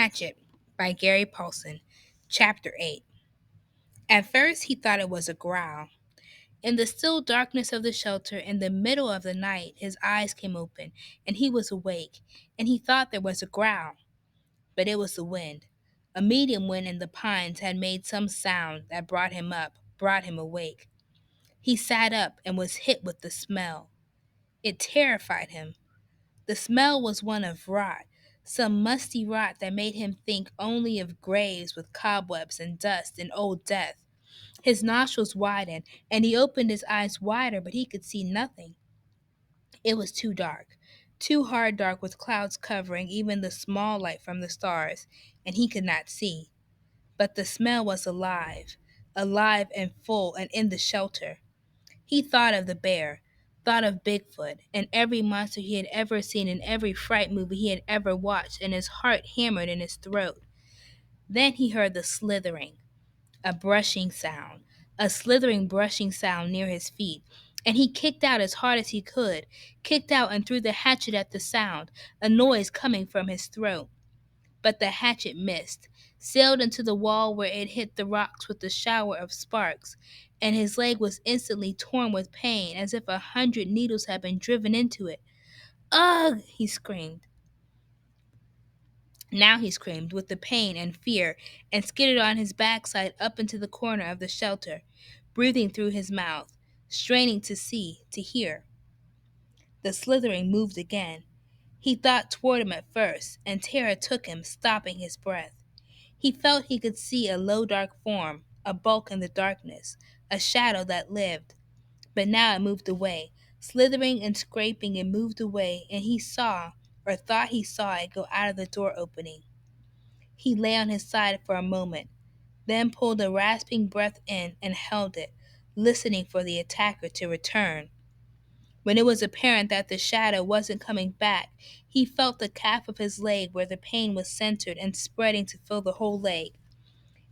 Hatchet by Gary Paulsen, Chapter 8. At first he thought it was a growl. In the still darkness of the shelter, in the middle of the night, his eyes came open, and he was awake, and he thought there was a growl. But it was the wind. A medium wind in the pines had made some sound that brought him up, brought him awake. He sat up and was hit with the smell. It terrified him. The smell was one of rot, some musty rot that made him think only of graves with cobwebs and dust and old death. His nostrils widened, and he opened his eyes wider, but he could see nothing. It was too dark, too hard dark with clouds covering even the small light from the stars, and he could not see. But the smell was alive, alive and full and in the shelter. He thought of the bear, thought of Bigfoot, and every monster he had ever seen in every fright movie he had ever watched, and his heart hammered in his throat. Then he heard the slithering, a brushing sound, a slithering brushing sound near his feet, and he kicked out as hard as he could, kicked out and threw the hatchet at the sound, a noise coming from his throat. But the hatchet missed, sailed into the wall where it hit the rocks with a shower of sparks, and his leg was instantly torn with pain as if 100 needles had been driven into it. Ugh! He screamed. Now he screamed with the pain and fear and skidded on his backside up into the corner of the shelter, breathing through his mouth, straining to see, to hear. The slithering moved again. He thought toward him at first, and terror took him, stopping his breath. He felt he could see a low dark form, a bulk in the darkness, a shadow that lived. But now it moved away, slithering and scraping it moved away, and he saw, or thought he saw it go out of the door opening. He lay on his side for a moment, then pulled a rasping breath in and held it, listening for the attacker to return. When it was apparent that the shadow wasn't coming back, he felt the calf of his leg where the pain was centered and spreading to fill the whole leg.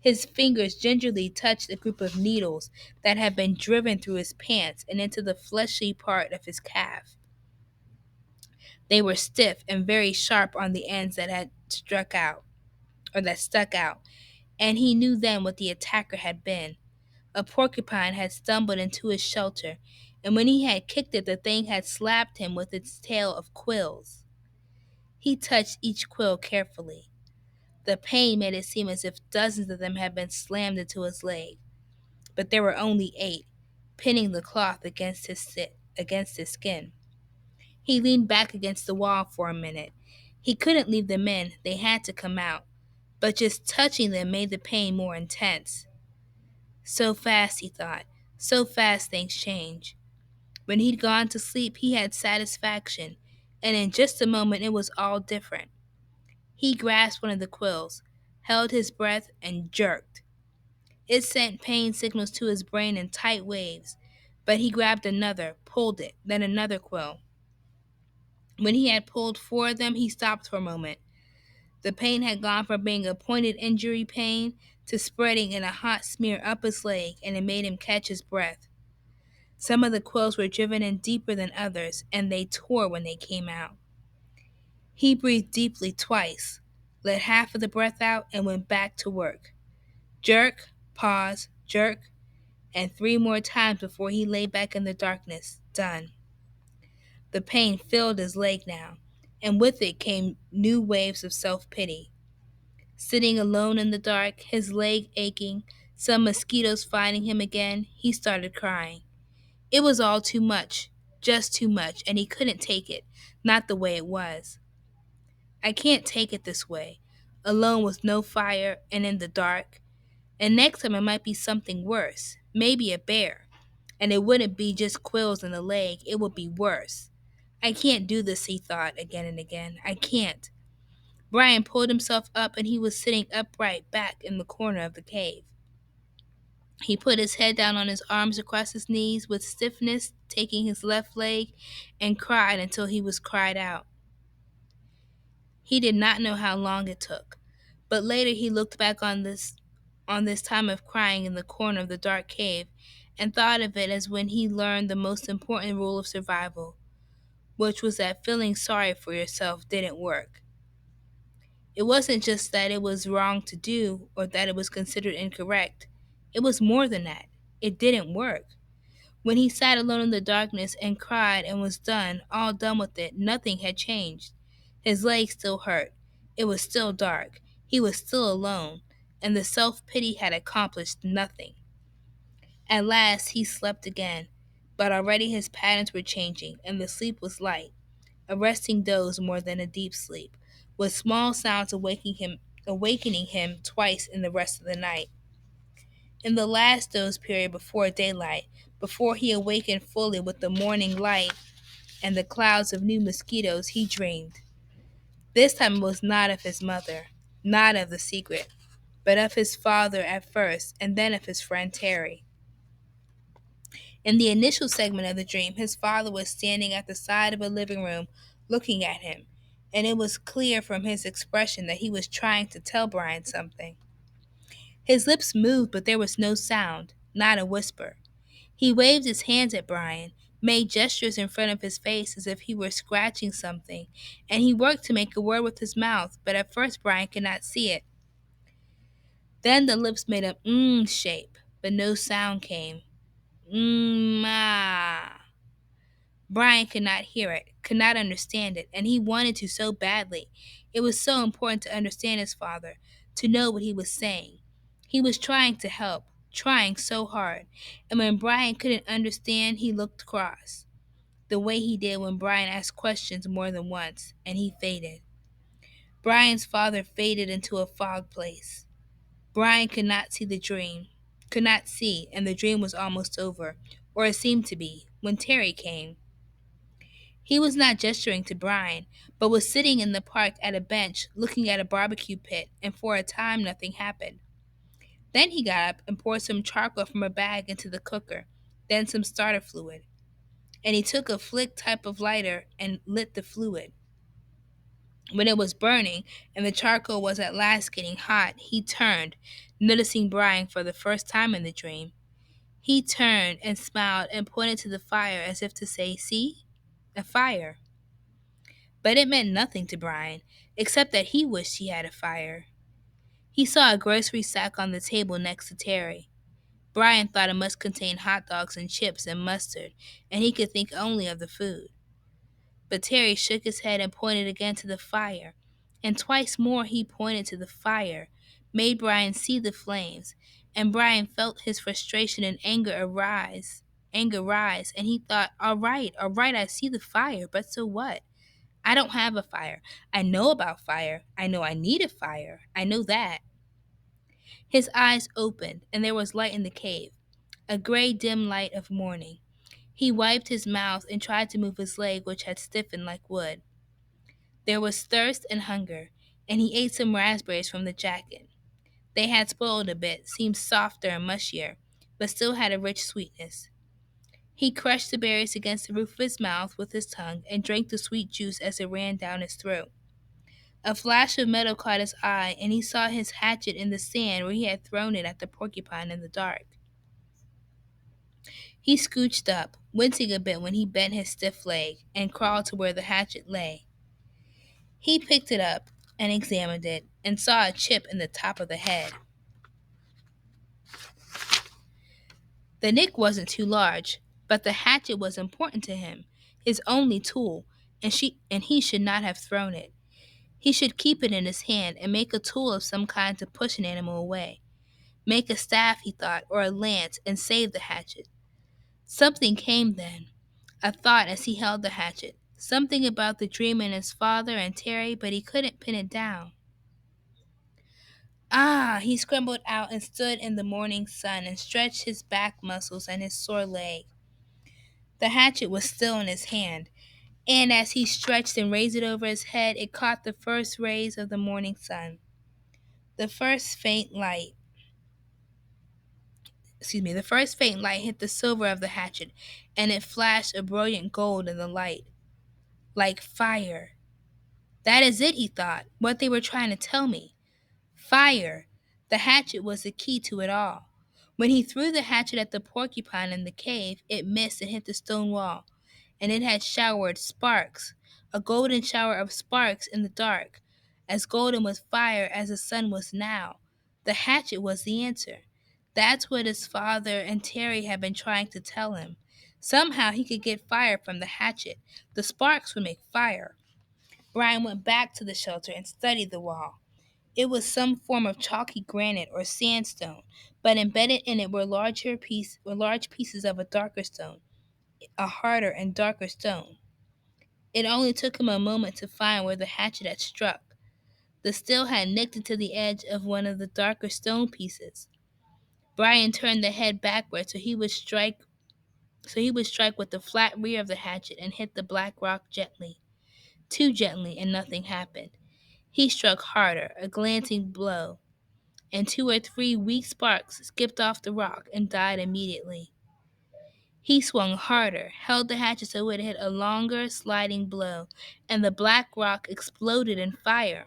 His fingers gingerly touched a group of needles that had been driven through his pants and into the fleshy part of his calf. They were stiff and very sharp on the ends that had stuck out, and he knew then what the attacker had been. A porcupine had stumbled into his shelter, and when he had kicked it, the thing had slapped him with its tail of quills. He touched each quill carefully. The pain made it seem as if dozens of them had been slammed into his leg, but there were only 8, pinning the cloth against his skin. He leaned back against the wall for a minute. He couldn't leave them in, they had to come out, but just touching them made the pain more intense. So fast, he thought, so fast things change. When he'd gone to sleep, he had satisfaction, and in just a moment it was all different. He grasped one of the quills, held his breath, and jerked. It sent pain signals to his brain in tight waves, but he grabbed another, pulled it, then another quill. When he had pulled 4 of them, he stopped for a moment. The pain had gone from being a pointed injury pain to spreading in a hot smear up his leg, and it made him catch his breath. Some of the quills were driven in deeper than others, and they tore when they came out. He breathed deeply twice, let half of the breath out, and went back to work. Jerk, pause, jerk, and 3 more times before he lay back in the darkness, done. The pain filled his leg now, and with it came new waves of self-pity. Sitting alone in the dark, his leg aching, some mosquitoes finding him again, he started crying. It was all too much, just too much, and he couldn't take it, not the way it was. I can't take it this way, alone with no fire and in the dark. And next time it might be something worse, maybe a bear. And it wouldn't be just quills in the leg, it would be worse. I can't do this, he thought again and again. I can't. Brian pulled himself up and he was sitting upright back in the corner of the cave. He put his head down on his arms across his knees with stiffness, taking his left leg, and cried until he was cried out. He did not know how long it took, but later he looked back on this time of crying in the corner of the dark cave and thought of it as when he learned the most important rule of survival, which was that feeling sorry for yourself didn't work. It wasn't just that it was wrong to do or that it was considered incorrect. It was more than that. It didn't work. When he sat alone in the darkness and cried and was done, all done with it, nothing had changed. His legs still hurt. It was still dark. He was still alone, and the self pity had accomplished nothing. At last he slept again, but already his patterns were changing, and the sleep was light, a resting doze more than a deep sleep, with small sounds awakening him twice in the rest of the night. In the last doze period before daylight, before he awakened fully with the morning light and the clouds of new mosquitoes, he dreamed. This time it was not of his mother, not of the secret, but of his father at first, and then of his friend Terry. In the initial segment of the dream, his father was standing at the side of a living room looking at him, and it was clear from his expression that he was trying to tell Brian something. His lips moved, but there was no sound, not a whisper. He waved his hands at Brian, made gestures in front of his face as if he were scratching something, and he worked to make a word with his mouth, but at first Brian could not see it. Then the lips made a shape, but no sound came. Ah. Brian could not hear it, could not understand it, and he wanted to so badly. It was so important to understand his father, to know what he was saying. He was trying to help, trying so hard, and when Brian couldn't understand, he looked cross, the way he did when Brian asked questions more than once, and he faded. Brian's father faded into a fog place. Brian could not see the dream, could not see, and the dream was almost over, or it seemed to be, when Terry came. He was not gesturing to Brian, but was sitting in the park at a bench looking at a barbecue pit, and for a time nothing happened. Then he got up and poured some charcoal from a bag into the cooker, then some starter fluid, and he took a flick type of lighter and lit the fluid. When it was burning and the charcoal was at last getting hot, he turned, noticing Brian for the first time in the dream. He turned and smiled and pointed to the fire as if to say, "See? A fire." But it meant nothing to Brian, except that he wished he had a fire. He saw a grocery sack on the table next to Terry. Brian thought it must contain hot dogs and chips and mustard, and he could think only of the food. But Terry shook his head and pointed again to the fire, and twice more he pointed to the fire, made Brian see the flames, and Brian felt his frustration and anger rise, and he thought, all right, I see the fire, but so what? I don't have a fire. I know about fire. I know I need a fire. I know that. His eyes opened, and there was light in the cave, a gray, dim light of morning. He wiped his mouth and tried to move his leg, which had stiffened like wood. There was thirst and hunger, and he ate some raspberries from the jacket. They had spoiled a bit, seemed softer and mushier, but still had a rich sweetness. He crushed the berries against the roof of his mouth with his tongue and drank the sweet juice as it ran down his throat. A flash of metal caught his eye, and he saw his hatchet in the sand where he had thrown it at the porcupine in the dark. He scooched up, wincing a bit when he bent his stiff leg, and crawled to where the hatchet lay. He picked it up and examined it, and saw a chip in the top of the head. The nick wasn't too large, but the hatchet was important to him, his only tool, and he should not have thrown it. He should keep it in his hand and make a tool of some kind to push an animal away. Make a staff, he thought, or a lance, and save the hatchet. Something came then, a thought as he held the hatchet, something about the dream and his father and Terry, but he couldn't pin it down. Ah, he scrambled out and stood in the morning sun and stretched his back muscles and his sore leg. The hatchet was still in his hand, and as he stretched and raised it over his head, it caught the first rays of the morning sun. The first faint light hit the silver of the hatchet, and it flashed a brilliant gold in the light, like fire. That is it, he thought, what they were trying to tell me. Fire! The hatchet was the key to it all. When he threw the hatchet at the porcupine in the cave, it missed and hit the stone wall, and it had showered sparks, a golden shower of sparks in the dark. as golden with fire as the sun was now. The hatchet was the answer. That's what his father and Terry had been trying to tell him. Somehow he could get fire from the hatchet. The sparks would make fire. Brian went back to the shelter and studied the wall. It was some form of chalky granite or sandstone, but embedded in it were large pieces of a darker stone, a harder and darker stone. It only took him a moment to find where the hatchet had struck. The steel had nicked into the edge of one of the darker stone pieces. Brian turned the head backward so he would strike with the flat rear of the hatchet and hit the black rock gently. Too gently, and nothing happened. He struck harder, a glancing blow, and 2 or 3 weak sparks skipped off the rock and died immediately. He swung harder, held the hatchet so it hit a longer, sliding blow, and the black rock exploded in fire.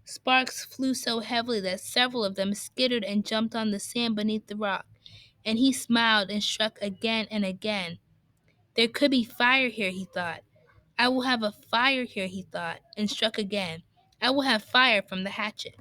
Sparks flew so heavily that several of them skittered and jumped on the sand beneath the rock, and he smiled and struck again and again. There could be fire here, he thought. I will have a fire here, he thought, and struck again. I will have fire from the hatchet.